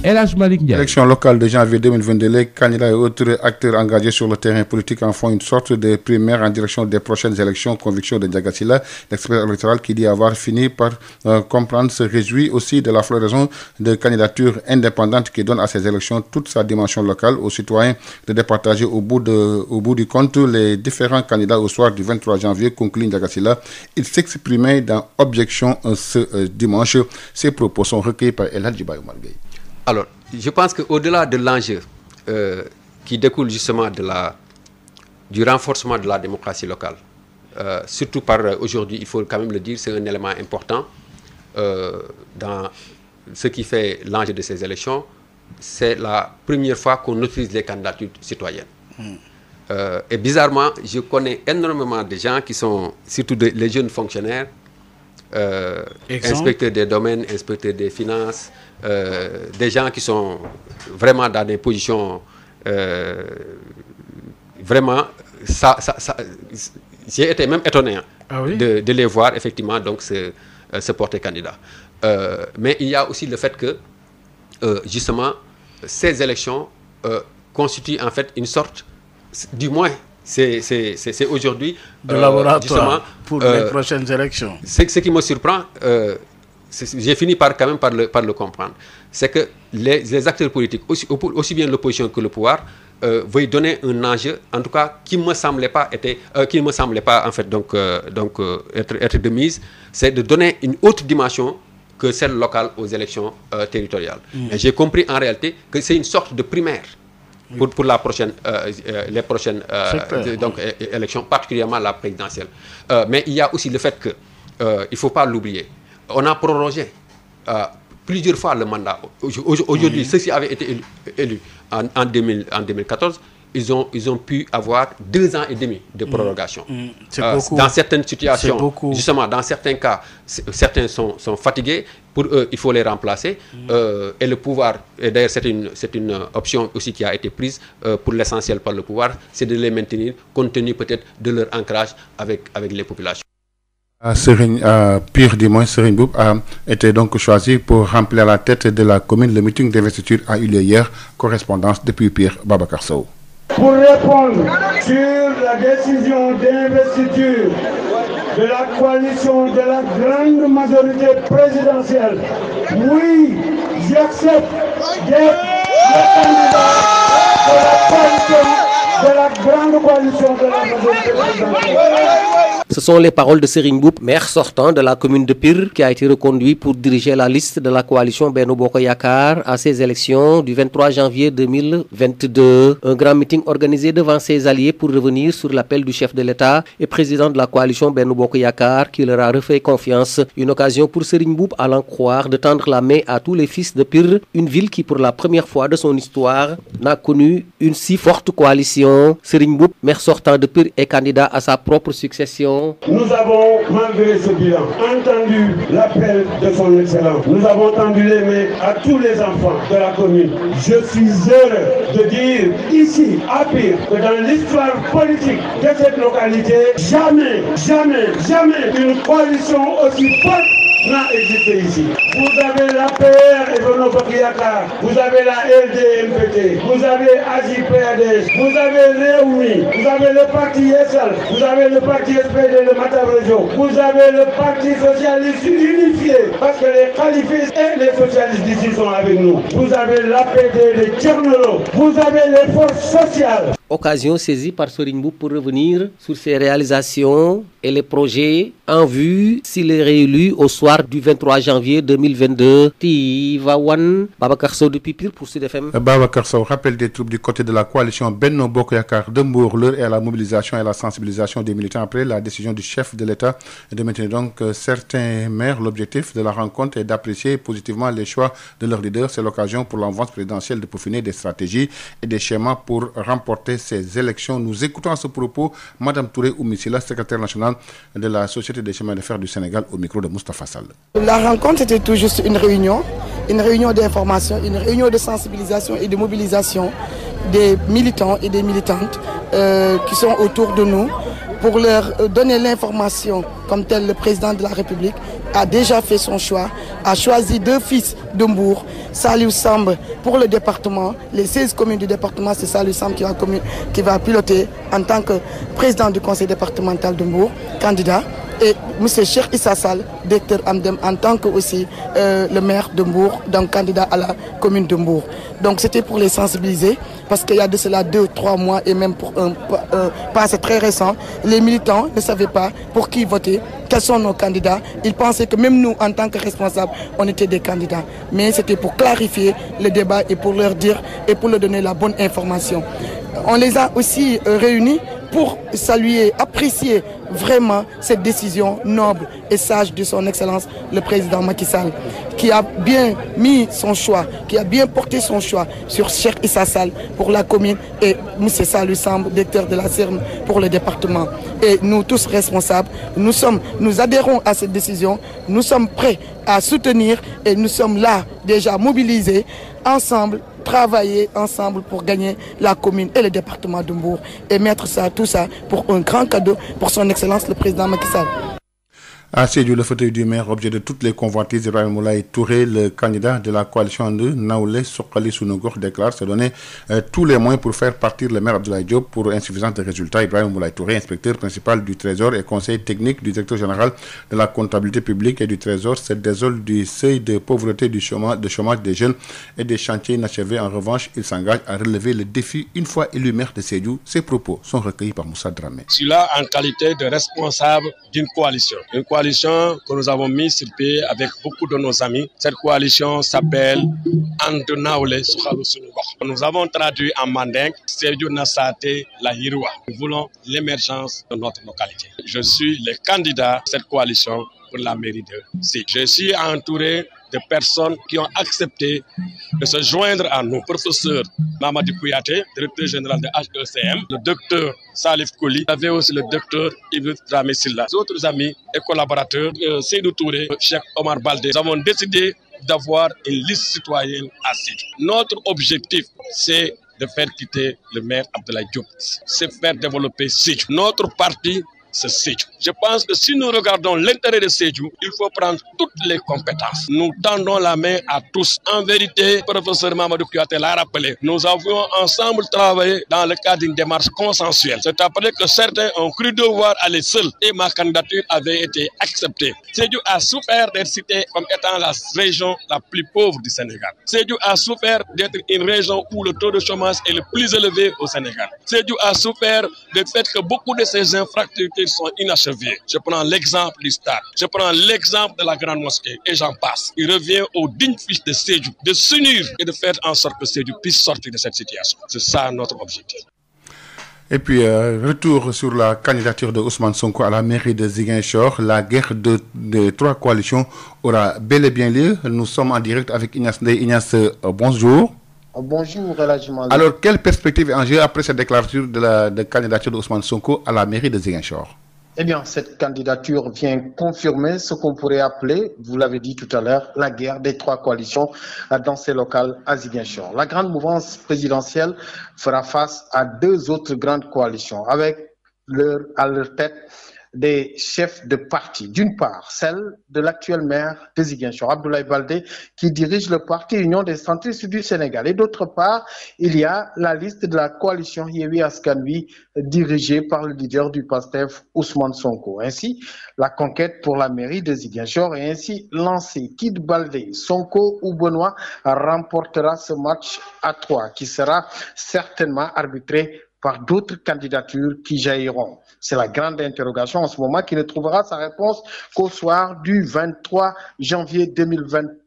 El Hadj Malick Ndiaye. Élection locale de janvier 2022, les candidats et autres acteurs engagés sur le terrain politique en font une sorte de primaire en direction des prochaines élections. Conviction de Ndiaga Sylla, l'expert électoral qui dit avoir fini par comprendre, se réjouit aussi de la floraison de candidatures indépendantes qui donnent à ces élections toute sa dimension locale aux citoyens de départager au bout du compte les différents candidats au soir du 23 janvier, conclut Ndiaga Sylla. Il s'exprimait dans Objection ce dimanche. Ses propos sont recueillis par El Hadji Oumar Gueye. Alors, je pense qu'au-delà de l'enjeu qui découle justement du renforcement de la démocratie locale, surtout par aujourd'hui, il faut quand même le dire, c'est un élément important dans ce qui fait l'enjeu de ces élections, c'est la première fois qu'on autorise les candidatures citoyennes. Et bizarrement, je connais énormément de gens qui sont, surtout les jeunes fonctionnaires, inspecteurs des domaines, inspecteurs des finances, des gens qui sont vraiment dans des positions vraiment, j'ai été même étonné de les voir effectivement donc se porter candidat. Mais il y a aussi le fait que justement ces élections constituent en fait une sorte, du moins c'est aujourd'hui de laboratoire pour les prochaines élections. Ce qui me surprend, j'ai fini par le comprendre, c'est que les acteurs politiques, aussi bien l'opposition que le pouvoir, veuillent donner un enjeu, en tout cas qui ne me semblait pas en fait être de mise, c'est de donner une autre dimension que celle locale aux élections territoriales. Et j'ai compris en réalité que c'est une sorte de primaire pour la prochaine, les prochaines élections, particulièrement la présidentielle. Mais il y a aussi le fait que, il ne faut pas l'oublier, on a prorogé plusieurs fois le mandat. Aujourd'hui, ceux-ci avaient été élus en 2014, ils ont pu avoir 2 ans et demi de prorogation. Dans certaines situations, justement, dans certains cas, certains sont fatigués. Pour eux, il faut les remplacer. Et le pouvoir, et d'ailleurs c'est une option aussi qui a été prise pour l'essentiel par le pouvoir, c'est de les maintenir compte tenu peut-être de leur ancrage avec les populations. Pire du moins, Serigne Mboup a été donc choisi pour remplir la tête de la commune. Le meeting d'investiture a eu lieu hier. Correspondance depuis Pire, Babacar Sow. Pour répondre sur la décision d'investiture de la coalition de la grande majorité présidentielle, oui, j'accepte d'être le candidat de la grande coalition de la majorité présidentielle. Ce sont les paroles de Serigne Mboup, maire sortant de la commune de Pire, qui a été reconduit pour diriger la liste de la coalition Benno Bokk Yakaar à ces élections du 23 janvier 2022. Un grand meeting organisé devant ses alliés pour revenir sur l'appel du chef de l'État et président de la coalition Benno Bokk Yakaar qui leur a refait confiance. Une occasion pour Serigne Mboup, à l'en croire, de tendre la main à tous les fils de Pire, une ville qui pour la première fois de son histoire n'a connu une si forte coalition. Serigne Mboup, maire sortant de Pire, est candidat à sa propre succession. Nous avons, malgré ce bilan, entendu l'appel de son Excellence. Nous avons tendu les mains à tous les enfants de la commune. Je suis heureux de dire ici, à Pire, que dans l'histoire politique de cette localité, jamais une coalition aussi forte n'a existé ici. Vous avez l'APR et Benno Bokk Yakaar, vous avez la LDMPT, vous avez AJ/PADS, vous avez Rewmi, vous avez le parti Yessal, vous avez le parti SPD de Matam Région, vous avez le parti socialiste unifié, parce que les khalifistes et les socialistes d'ici sont avec nous. Vous avez l'APD de Thierno, vous avez les forces sociales. Occasion saisie par Serigne Mboup pour revenir sur ses réalisations et les projets en vue s'il est réélu au soir du 23 janvier 2022. Tivaouane, Babacar Sow depuis Pire pour Sud FM. Babacar Sow, rappel des troupes du côté de la coalition Benno Bokk Yakaar de Mbour. L'heure est à la mobilisation et à la sensibilisation des militants après la décision du chef de l'État de maintenir donc certains maires. L'objectif de la rencontre est d'apprécier positivement les choix de leurs leaders. C'est l'occasion pour l'envoi présidentielle de peaufiner des stratégies et des schémas pour remporter ces élections. Nous écoutons à ce propos Madame Touré Oumissi-La, secrétaire nationale de la Société des chemins de fer du Sénégal, au micro de Moustapha Sall. La rencontre était tout juste une réunion d'information, une réunion de sensibilisation et de mobilisation des militants et des militantes qui sont autour de nous pour leur donner l'information comme tel. Le président de la République a déjà fait son choix, a choisi 2 fils de Mbour. Saliou Samb pour le département. Les 16 communes du département, c'est Saliou Samb qui va piloter en tant que président du conseil départemental de Mbour, candidat. Et M. Cheikh Issa Sall, directeur Amdem, en tant que aussi le maire de Mbour, donc candidat à la commune de Mbour. Donc c'était pour les sensibiliser, parce qu'il y a de cela 2-3 mois, et même pour un passé très récent, les militants ne savaient pas pour qui voter, quels sont nos candidats. Ils pensaient que même nous, en tant que responsables, on était des candidats. Mais c'était pour clarifier le débat et pour leur dire et pour leur donner la bonne information. On les a aussi réunis pour saluer, apprécier vraiment cette décision noble et sage de son Excellence le président Macky Sall, qui a bien mis son choix, qui a bien porté son choix sur Cheikh Issa Sall pour la commune et M. Saliou Samb, directeur de la CERN pour le département. Et nous tous responsables, nous adhérons à cette décision, nous sommes prêts à soutenir et nous sommes là déjà mobilisés ensemble, travailler ensemble pour gagner la commune et le département de Mbour et mettre tout ça pour un grand cadeau pour son Excellence le président Macky Sall. À Sédhiou, le fauteuil du maire, objet de toutes les convoitises, Ibrahima Moulay Touré, le candidat de la coalition de Naoulé Sokali Sounogor, déclare se donner tous les moyens pour faire partir le maire Abdoulaye Diop pour insuffisance de résultats. Ibrahima Moulay Touré, inspecteur principal du Trésor et conseiller technique du directeur général de la comptabilité publique et du Trésor, se désole du seuil de pauvreté de chômage des jeunes et des chantiers inachevés. En revanche, il s'engage à relever le défi une fois élu maire de Sédhiou. Ses propos sont recueillis par Moussa Dramé. Je suis là en qualité de responsable d'une coalition. Une coalition que nous avons mis sur pied avec beaucoup de nos amis. Cette coalition s'appelle Ande Naoulé Sokali Sounogor. Nous avons traduit en mandingue Sédhiou Nassate La Hiroua. Nous voulons l'émergence de notre localité. Je suis le candidat de cette coalition pour la mairie de Sédhiou. Je suis entouré de personnes qui ont accepté de se joindre à nous. Professeur Mamadou Kouyaté, directeur général de HECM, le docteur Salif Kouli, il y avait aussi le docteur Ibn Dramé Silla. Les autres amis et collaborateurs, Seydou Touré, Cheikh Omar Baldé, nous avons décidé d'avoir une liste citoyenne à Sédhiou. Notre objectif, c'est de faire quitter le maire Abdoulaye Diop, c'est faire développer Sédhiou. Notre parti, c'est Sédhiou. Je pense que si nous regardons l'intérêt de Sédhiou, il faut prendre toutes les compétences. Nous tendons la main à tous. En vérité, le professeur Mamadou Kouyaté l'a rappelé, nous avons ensemble travaillé dans le cadre d'une démarche consensuelle. C'est après que certains ont cru devoir aller seuls et ma candidature avait été acceptée. Sédhiou a souffert d'être cité comme étant la région la plus pauvre du Sénégal. Sédhiou a souffert d'être une région où le taux de chômage est le plus élevé au Sénégal. Sédhiou a souffert du fait que beaucoup de ces infrastructures sont inachevés. Je prends l'exemple du stade, je prends l'exemple de la grande mosquée et j'en passe. Il revient aux dignes fils de Sédhiou de s'unir et de faire en sorte que Sédhiou puisse sortir de cette situation. C'est ça notre objectif. Et puis, retour sur la candidature de Ousmane Sonko à la mairie de Ziguinchor. La guerre de trois coalitions aura bel et bien lieu. Nous sommes en direct avec Ignace Ndeye. Ignace, bonjour. Bonjour, Elhadji-Malick. Alors, quelle perspective et enjeu après cette déclaration de candidature d'Ousmane Sonko à la mairie de Ziguinchor? Eh bien, cette candidature vient confirmer ce qu'on pourrait appeler, vous l'avez dit tout à l'heure, la guerre des trois coalitions dans ces locales à Ziguinchor. La grande mouvance présidentielle fera face à deux autres grandes coalitions avec à leur tête des chefs de parti. D'une part, celle de l'actuel maire de Ziguinchor, Abdoulaye Baldé, qui dirige le parti Union des centristes du Sénégal. Et d'autre part, il y a la liste de la coalition Yewwi Askan Wi, dirigée par le leader du PASTEF, Ousmane Sonko. Ainsi, la conquête pour la mairie de Ziguinchor est ainsi lancée. Kid Baldé, Sonko ou Benoît remportera ce match à 3, qui sera certainement arbitré par d'autres candidatures qui jailliront. C'est la grande interrogation en ce moment qui ne trouvera sa réponse qu'au soir du 23 janvier 2022.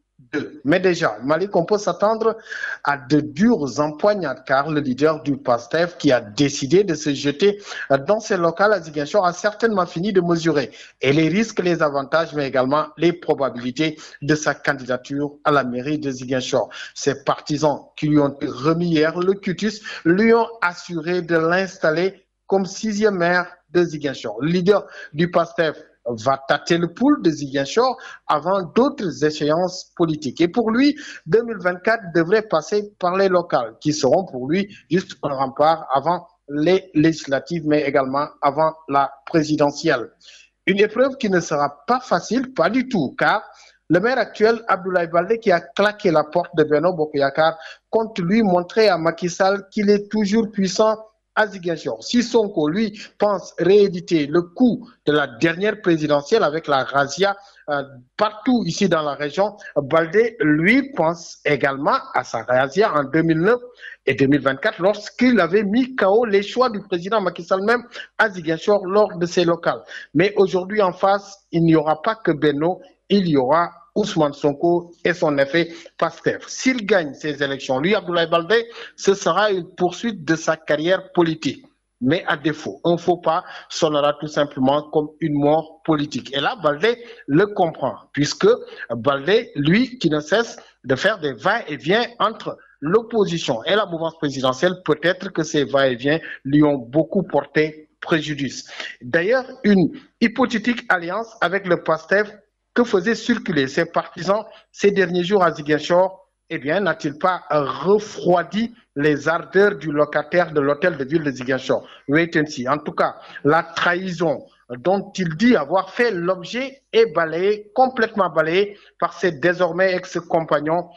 Mais déjà, Malick, on peut s'attendre à de dures empoignades car le leader du PASTEF qui a décidé de se jeter dans ces locales à Ziguinchor a certainement fini de mesurer et les risques, les avantages, mais également les probabilités de sa candidature à la mairie de Ziguinchor. Ses partisans qui lui ont remis hier le cutus lui ont assuré de l'installer comme 6e maire de Ziguinchor. Le leader du PASTEF va tâter le pouls de Ziguinchor avant d'autres échéances politiques. Et pour lui, 2024 devrait passer par les locales, qui seront pour lui juste un rempart avant les législatives, mais également avant la présidentielle. Une épreuve qui ne sera pas facile, pas du tout, car Le maire actuel, Abdoulaye Baldé, qui a claqué la porte de Benno Bokk Yakaar, compte lui montrer à Macky Sall qu'il est toujours puissant à Ziguinchor. Si Sonko, lui, pense rééditer le coup de la dernière présidentielle avec la razzia partout ici dans la région, Baldé, lui, pense également à sa razzia en 2009 et 2024 lorsqu'il avait mis KO les choix du président Macky Sall même à Ziguinchor lors de ses locales. Mais aujourd'hui, en face, il n'y aura pas que Benno, il y aura Ousmane Sonko et son effet Pastef. S'il gagne ces élections, lui, Abdoulaye Baldé, ce sera une poursuite de sa carrière politique. Mais à défaut, un faux pas sonnera tout simplement comme une mort politique. Et là, Baldé le comprend, puisque Baldé, lui, qui ne cesse de faire des va-et-vient entre l'opposition et la mouvance présidentielle, peut-être que ces va-et-vient lui ont beaucoup porté préjudice. D'ailleurs, une hypothétique alliance avec le Pastef que faisaient circuler ses partisans ces derniers jours à Ziguinchor, eh bien, n'a-t-il pas refroidi les ardeurs du locataire de l'hôtel de ville de Ziguinchor? Wait and see. En tout cas, la trahison dont il dit avoir fait l'objet est balayée, complètement balayée par ses désormais ex-compagnons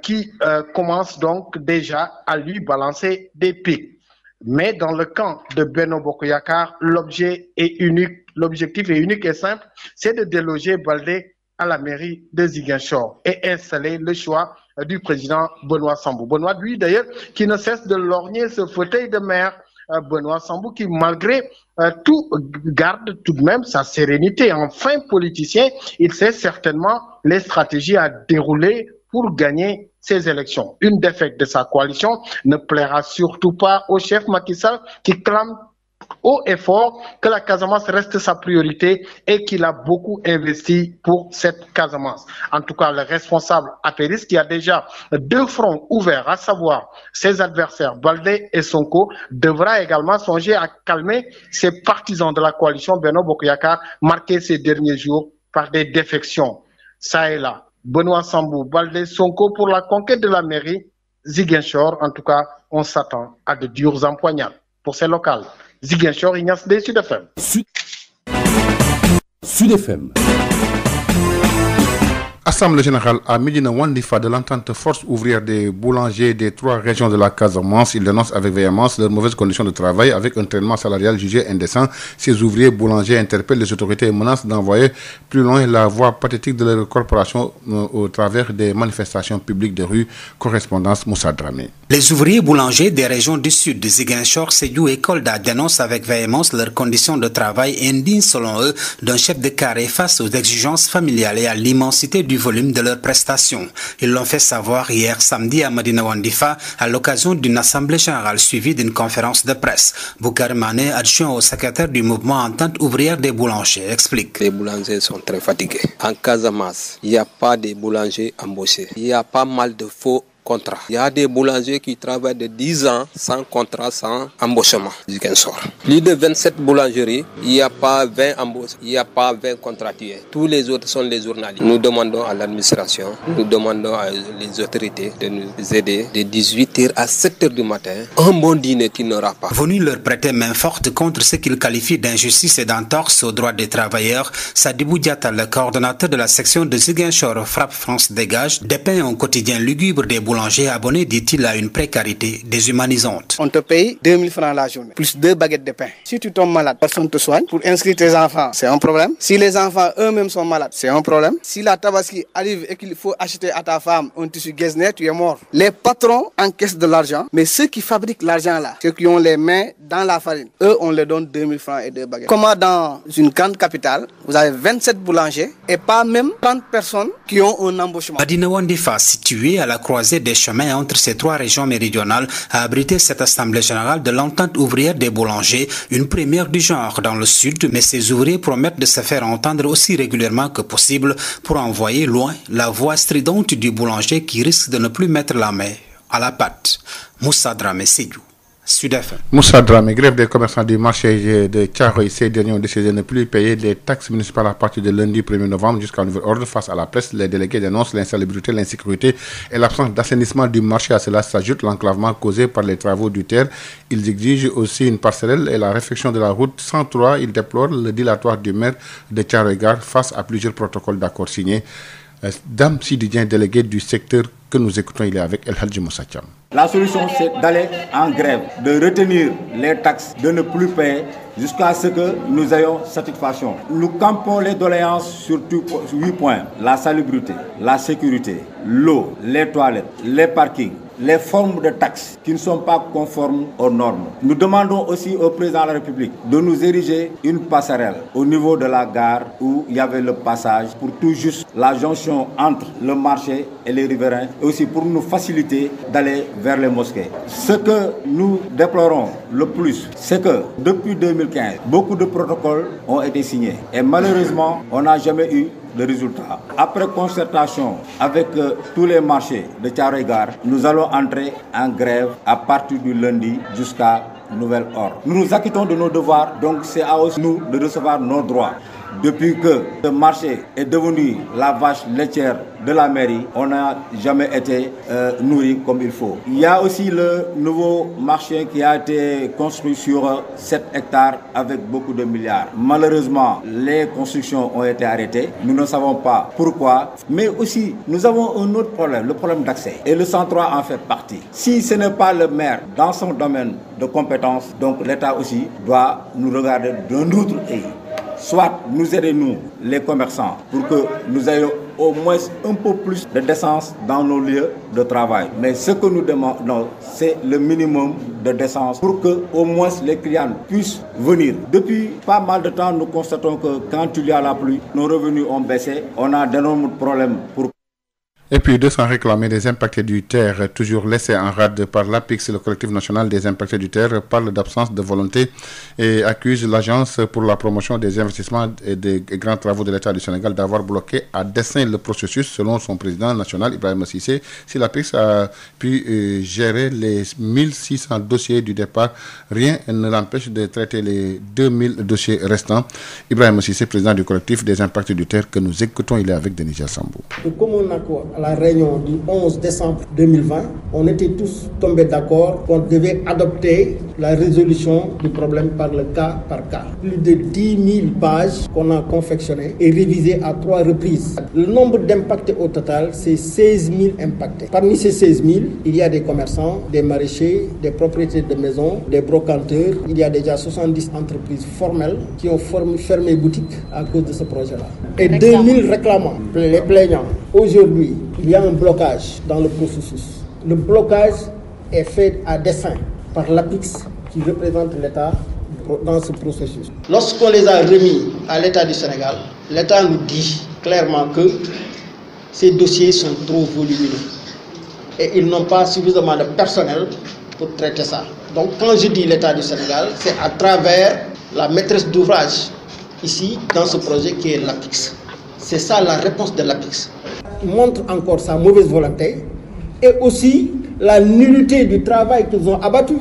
qui commencent donc déjà à lui balancer des pics. Mais dans le camp de Benno Bokk Yakaar, l'objectif est unique et simple, c'est de déloger Baldé à la mairie de Ziguinchor et installer le choix du président Benoît Sambou. Benoît, lui d'ailleurs, qui ne cesse de lorgner ce fauteuil de maire. Benoît Sambou qui, malgré tout, garde tout de même sa sérénité. Enfin, politicien, il sait certainement les stratégies à dérouler pour gagner ces élections. Une défaite de sa coalition ne plaira surtout pas au chef Macky Sall qui clame haut et fort que la Casamance reste sa priorité et qu'il a beaucoup investi pour cette Casamance. En tout cas, le responsable apériste qui a déjà deux fronts ouverts, à savoir ses adversaires Baldé et Sonko, devra également songer à calmer ses partisans de la coalition Benno Bokk Yakaar, marqués ces derniers jours par des défections. Ça et là. Benoît Sambou, Baldé, Sonko pour la conquête de la mairie. Ziguinchor, en tout cas, on s'attend à de dures empoignades pour ces locales. Ziguinchor, Ignace Dey, Sud FM. Sud FM. Assemblée générale à Médina Wandifa de l'entente force ouvrière des boulangers des 3 régions de la Casamance. Ils dénoncent avec véhémence leurs mauvaises conditions de travail avec un traitement salarial jugé indécent. Ces ouvriers boulangers interpellent les autorités et menacent d'envoyer plus loin la voie pathétique de leur corporation au travers des manifestations publiques de rue. Correspondance Moussa Dramé. Les ouvriers boulangers des régions du sud de Ziguinchor, Sédhiou et Kolda dénoncent avec véhémence leurs conditions de travail indignes selon eux d'un chef de carré face aux exigences familiales et à l'immensité du volume de leurs prestations. Ils l'ont fait savoir hier samedi à Médina Wandifa à l'occasion d'une assemblée générale suivie d'une conférence de presse. Boukar Mané, adjoint au secrétaire du mouvement Entente ouvrière des boulangers, explique. Les boulangers sont très fatigués. En Casamance, il n'y a pas de boulangers embauchés. Il y a pas mal de faux contrat. Il y a des boulangers qui travaillent de 10 ans sans contrat, sans embauchement. Plus de 27 boulangeries, il n'y a pas 20 embauches, il n'y a pas 20 contractuels. Tous les autres sont les journalistes. Nous demandons à l'administration, nous demandons aux autorités de nous aider de 18h à 7h du matin. Un bon dîner qui n'aura pas. Venu leur prêter main forte contre ce qu'ils qualifient d'injustice et d'entorse aux droits des travailleurs, Sadibou Diatta, le coordonnateur de la section de Ziguinchor Frappe France Dégage, dépeint un quotidien lugubre des boulanger abonné, dit-il, à une précarité déshumanisante. On te paye 2000 francs la journée, plus 2 baguettes de pain. Si tu tombes malade, personne ne te soigne. Pour inscrire tes enfants, c'est un problème. Si les enfants eux-mêmes sont malades, c'est un problème. Si la tabaski arrive et qu'il faut acheter à ta femme un tissu Guesnet, tu es mort. Les patrons encaissent de l'argent, mais ceux qui fabriquent l'argent là, ceux qui ont les mains dans la farine, eux, on leur donne 2000 francs et 2 baguettes. Comment dans une grande capitale, vous avez 27 boulangers et pas même 30 personnes qui ont un embauchement. Médina Wandifa, situé à la croisée des chemins entre ces 3 régions méridionales, a abrité cette assemblée générale de l'entente ouvrière des boulangers, une première du genre dans le sud, mais ces ouvriers promettent de se faire entendre aussi régulièrement que possible pour envoyer loin la voix stridente du boulanger qui risque de ne plus mettre la main à la pâte. Moussa Dramé, Sédhiou. Moussa Dramé, grève des commerçants du marché de Thiaroye. Ces derniers ont décidé de ne plus payer les taxes municipales à partir de lundi 1er novembre jusqu'à nouvel ordre. Face à la presse, les délégués dénoncent l'insalubrité, l'insécurité et l'absence d'assainissement du marché. À cela s'ajoute l'enclavement causé par les travaux du terre. Ils exigent aussi une parcelle et la réfection de la route 103. Ils déplorent le dilatoire du maire de Thiaroye Gare face à plusieurs protocoles d'accord signés. Dame Sididien, déléguée du secteur que nous écoutons, il est avec El Hadji Moussa Thiam. La solution, c'est d'aller en grève, de retenir les taxes, de ne plus payer jusqu'à ce que nous ayons satisfaction. Nous campons les doléances sur 8 points. La salubrité, la sécurité, l'eau, les toilettes, les parkings, les formes de taxes qui ne sont pas conformes aux normes. Nous demandons aussi au président de la République de nous ériger une passerelle au niveau de la gare où il y avait le passage pour tout juste la jonction entre le marché et les riverains et aussi pour nous faciliter d'aller vers les mosquées. Ce que nous déplorons le plus, c'est que depuis 2015, beaucoup de protocoles ont été signés et malheureusement, on n'a jamais eu de résultats. Après concertation avec tous les marchés de Thiaroye-Gare, nous allons entrer en grève à partir du lundi jusqu'à nouvel ordre. Nous nous acquittons de nos devoirs, donc c'est à nous de recevoir nos droits. Depuis que ce marché est devenu la vache laitière de la mairie, on n'a jamais été nourri comme il faut. Il y a aussi le nouveau marché qui a été construit sur 7 hectares avec beaucoup de milliards. Malheureusement, les constructions ont été arrêtées. Nous ne savons pas pourquoi. Mais aussi, nous avons un autre problème, le problème d'accès. Et le 103 en fait partie. Si ce n'est pas le maire dans son domaine de compétence, donc l'État aussi doit nous regarder d'un autre œil. Soit nous aidez-nous, les commerçants, pour que nous ayons au moins un peu plus de décence dans nos lieux de travail. Mais ce que nous demandons, c'est le minimum de décence pour que au moins les clients puissent venir. Depuis pas mal de temps, nous constatons que quand il y a la pluie, nos revenus ont baissé. On a d'énormes problèmes pour... Et puis, 200 réclamés des impactés du terre, toujours laissés en rade par l'APIX, le collectif national des impactés du terre, parle d'absence de volonté et accuse l'Agence pour la promotion des investissements et des grands travaux de l'État du Sénégal d'avoir bloqué à dessein le processus, selon son président national, Ibrahima Cissé. Si l'APIX a pu gérer les 1600 dossiers du départ, rien ne l'empêche de traiter les 2000 dossiers restants. Ibrahima Cissé, président du collectif des impactés du terre, que nous écoutons, il est avec Denisia Sambou. La réunion du 11 décembre 2020, on était tous tombés d'accord qu'on devait adopter la résolution du problème par le cas par cas. Plus de 10 000 pages qu'on a confectionnées et révisées à 3 reprises. Le nombre d'impactés au total, c'est 16 000 impactés. Parmi ces 16 000, il y a des commerçants, des maraîchers, des propriétaires de maisons, des brocanteurs. Il y a déjà 70 entreprises formelles qui ont fermé boutique à cause de ce projet-là. Et 2000 réclamants, les plaignants. Aujourd'hui, il y a un blocage dans le processus. Le blocage est fait à dessein par l'APIX qui représente l'État dans ce processus. Lorsqu'on les a remis à l'État du Sénégal, l'État nous dit clairement que ces dossiers sont trop volumineux et ils n'ont pas suffisamment de personnel pour traiter ça. Donc quand je dis l'État du Sénégal, c'est à travers la maîtresse d'ouvrage ici dans ce projet qui est l'APIX. C'est ça la réponse de l'APIX. Il montre encore sa mauvaise volonté et aussi la nullité du travail qu'ils ont abattu.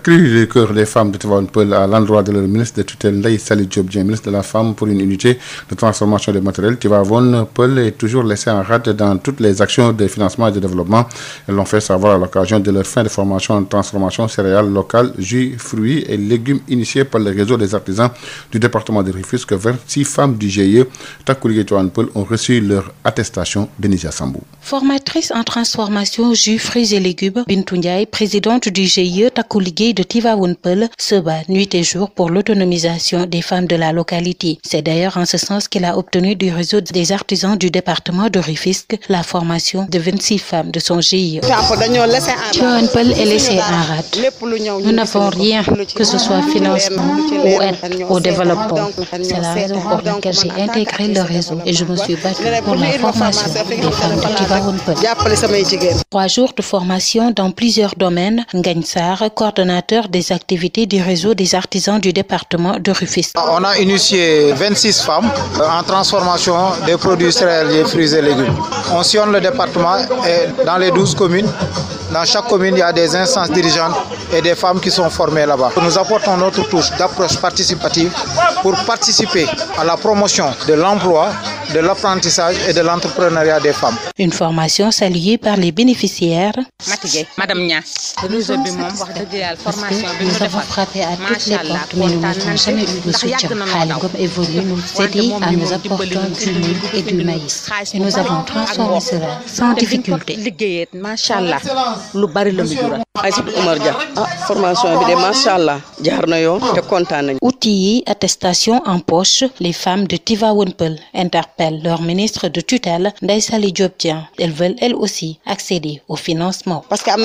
Cri du cœur des femmes de Tivaouane Peulh à l'endroit de leur ministre de tutelle Ndeye Saly Diop Dieng, ministre de la Femme, pour une unité de transformation des matériels. Tivaouane Peulh est toujours laissé en rade dans toutes les actions de financement et de développement. Elles l'ont fait savoir à l'occasion de leur fin de formation en transformation céréales locales, jus, fruits et légumes initiés par le réseau des artisans du département de Rufisque. 26 femmes du GIE Takku Liguey Tivaouane Peulh ont reçu leur attestation. Denisia Sambou. Formatrice en transformation jus, fruits et légumes, Bintou Ndiaye, présidente du GIE Takku Liguey de Tivaouane Peulh, se bat nuit et jour pour l'autonomisation des femmes de la localité. C'est d'ailleurs en ce sens qu'elle a obtenu du réseau des artisans du département de Rufisque la formation de 26 femmes de son GIE. Tivaouane Peulh est laissé en rade. Nous n'avons rien, que ce soit financement ou aide au développement. C'est la raison pour laquelle j'ai intégré le réseau et je me suis battue pour la formation des femmes de Tivaouane Peulh. 3 jours de formation dans plusieurs domaines. Ngagne Sarr, coordonnateur des activités du réseau des artisans du département de Rufisque. On a initié 26 femmes en transformation des produits céréaliers, fruits et légumes. On sillonne le département et dans les 12 communes. Dans chaque commune, il y a des instances dirigeantes et des femmes qui sont formées là-bas. Nous apportons notre touche d'approche participative pour participer à la promotion de l'emploi, de l'apprentissage et de l'entrepreneuriat des femmes. Une formation saluée par les bénéficiaires. Madame Nia, nous avons frappé à toutes les portes, mais nous n'avons jamais eu de soutien. Halingom est venu nous aider en nous apportant du mil et du maïs. Et nous avons transformé cela sans difficulté. Outils, attestation en poche, les femmes de Tivaouane Peulh interpellent leur ministre de tutelle, Ndeye Saly Diop Dieng. Elles veulent elles aussi accéder au financement. Parce que nous avons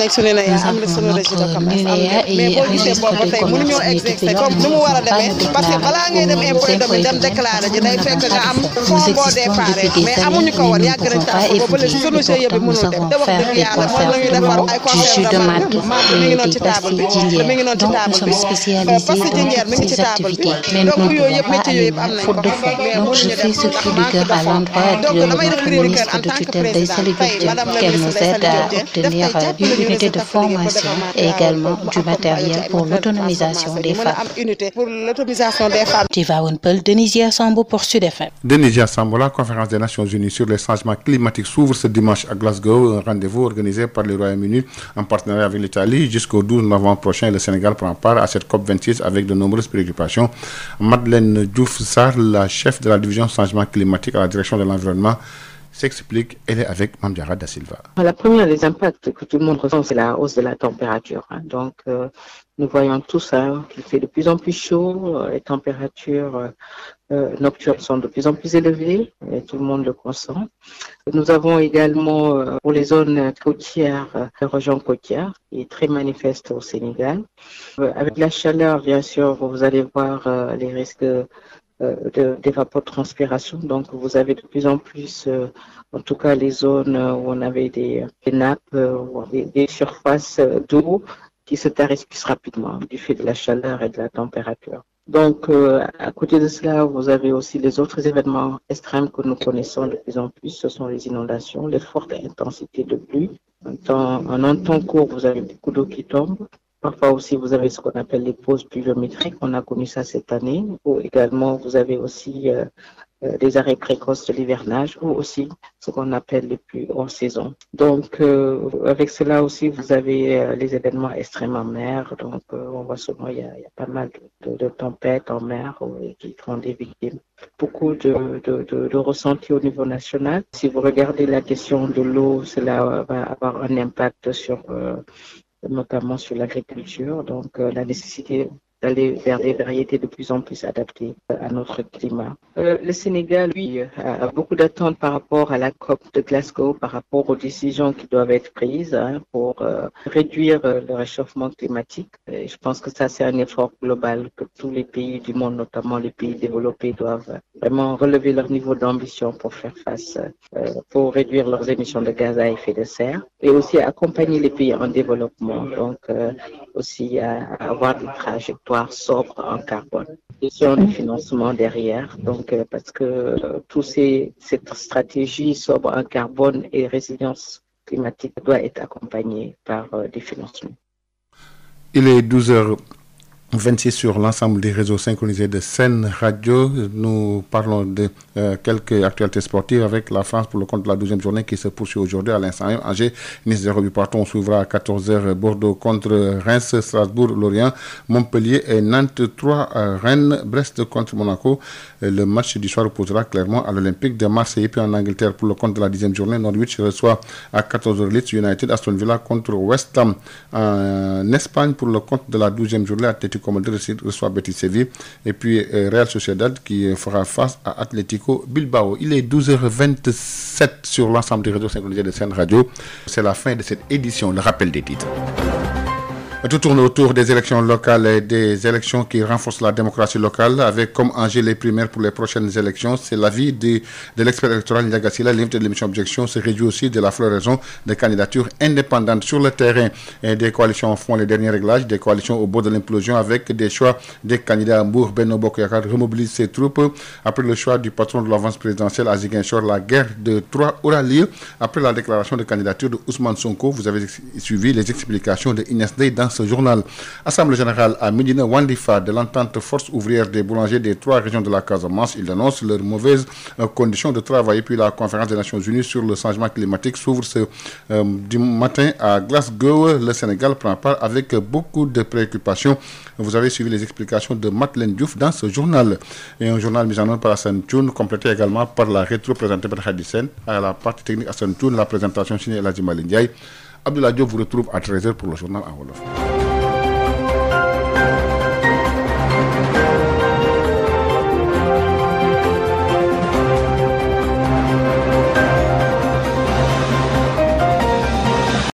notre NUEA et registre des commerces, mais depuis lors, nous ne pouvons pas nous déclarer aux impôts et domaines. Nous existons depuis des années, mais nous ne pouvons pas évoluer. Et pourtant, nous avons fait des concerts du jus de mate et des pastilles d'Indienne. Donc, nous sommes spécialisés dans toutes ces activités. Mais nous ne pouvons pas aller loin, faute de fonds. Donc, je fais ce cri de cœur à l'endroit de notre ministre de tutelle, Ndeye Saly Diop Dieng, qu'elle nous aide à obtenir une unité de formation et également du matériel pour l'autonomisation des femmes. Tivaouane Peulh, Denisia Sambo pour Sud FM. Denisia Sambo, la conférence des Nations Unies sur les changements climatiques s'ouvre ce dimanche à Glasgow, un rendez-vous organisé par le Royaume-Uni en partenariat avec l'Italie. Jusqu'au 12 novembre prochain, le Sénégal prend part à cette COP26 avec de nombreuses préoccupations. Madeleine Diouf-Sarr, la chef de la division changement climatique à la direction de l'environnement, s'explique. Elle est avec Mamdiara Da Silva. La première des impacts que tout le monde ressent, c'est la hausse de la température. Donc, nous voyons tout ça, qu'il fait de plus en plus chaud, les températures nocturnes sont de plus en plus élevées, et tout le monde le consent. Nous avons également, pour les zones côtières, les régions côtières, qui est très manifeste au Sénégal. Avec la chaleur, bien sûr, vous allez voir les risques d'évapotranspiration. Donc, vous avez de plus en plus, en tout cas, les zones où on avait des nappes, des surfaces d'eau qui se tarissent plus rapidement du fait de la chaleur et de la température. Donc, à côté de cela, vous avez aussi les autres événements extrêmes que nous connaissons de plus en plus. Ce sont les inondations, les fortes intensités de pluie. En un temps court, vous avez beaucoup d'eau qui tombe. Parfois aussi, vous avez ce qu'on appelle les pauses pluviométriques. On a connu ça cette année. Ou également, vous avez aussi des arrêts précoces de l'hivernage ou aussi ce qu'on appelle les pluies hors saison. Donc, avec cela aussi, vous avez les événements extrêmes en mer. Donc, on voit souvent il y a pas mal de tempêtes en mer qui font des victimes. Beaucoup de ressentis au niveau national. Si vous regardez la question de l'eau, cela va avoir un impact sur notamment sur l'agriculture, donc la nécessité d'aller vers des variétés de plus en plus adaptées à notre climat. Le Sénégal, lui, a beaucoup d'attentes par rapport à la COP de Glasgow, par rapport aux décisions qui doivent être prises pour réduire le réchauffement climatique. Et je pense que ça, c'est un effort global que tous les pays du monde, notamment les pays développés, doivent vraiment relever leur niveau d'ambition pour faire face, pour réduire leurs émissions de gaz à effet de serre et aussi accompagner les pays en développement, donc aussi à avoir des trajectoires sobre en carbone. Question de financement derrière, donc parce que cette stratégie sobre en carbone et résilience climatique doit être accompagnée par des financements. Il est 12h26 sur l'ensemble des réseaux synchronisés de Sen Radio. Nous parlons de quelques actualités sportives avec la France pour le compte de la 12e journée qui se poursuit aujourd'hui à l'instant même. Angers, Nice 0 but partout. On s'ouvrira à 14h. Bordeaux contre Reims, Strasbourg, Lorient, Montpellier et Nantes 3, Rennes, Brest contre Monaco. Le match du soir opposera clairement à l'Olympique de Marseille. Et puis en Angleterre pour le compte de la 10e journée, Norwich reçoit à 14h Leeds United, Aston Villa contre West Ham. En Espagne pour le compte de la 12e journée, Atlético Madrid reçoit Betis Séville et puis Real Sociedad qui fera face à Atlético Bilbao. Il est 12h27 sur l'ensemble des réseaux synchronisés de Sen Radio. C'est la fin de cette édition, le rappel des titres. Tout tourne autour des élections locales et des élections qui renforcent la démocratie locale avec comme enjeu les primaires pour les prochaines élections. C'est l'avis de l'expert électoral Ndiaga Sylla. L'invité de l'émission Objection se réjouit aussi de la floraison de candidatures indépendantes sur le terrain. Et des coalitions font les derniers réglages, des coalitions au bord de l'implosion avec des choix des candidats à Mbour. Benno Bokk Yakaar remobilise ses troupes. Après le choix du patron de l'avance présidentielle à Ziguinchor, la guerre de Troie aura lieu. Après la déclaration de candidature de Ousmane Sonko, vous avez suivi les explications de Inès Dey dans ce journal. Assemblée générale à Médina Wandifa de l'entente force ouvrière des boulangers des 3 régions de la Casamance. Ils dénoncent leurs mauvaises conditions de travail. Et puis la conférence des Nations Unies sur le changement climatique s'ouvre ce du matin à Glasgow. Le Sénégal prend part avec beaucoup de préoccupations. Vous avez suivi les explications de Madeleine Diouf dans ce journal. Et un journal mis en œuvre par Hassan Thioune, complété également par la rétro présentée par Hadi Sen. À la partie technique Hassan Thioune, la présentation signée Elhadji Malick Ndiaye. Abdoulaye Diop vous retrouve à 13h pour le journal en wolof.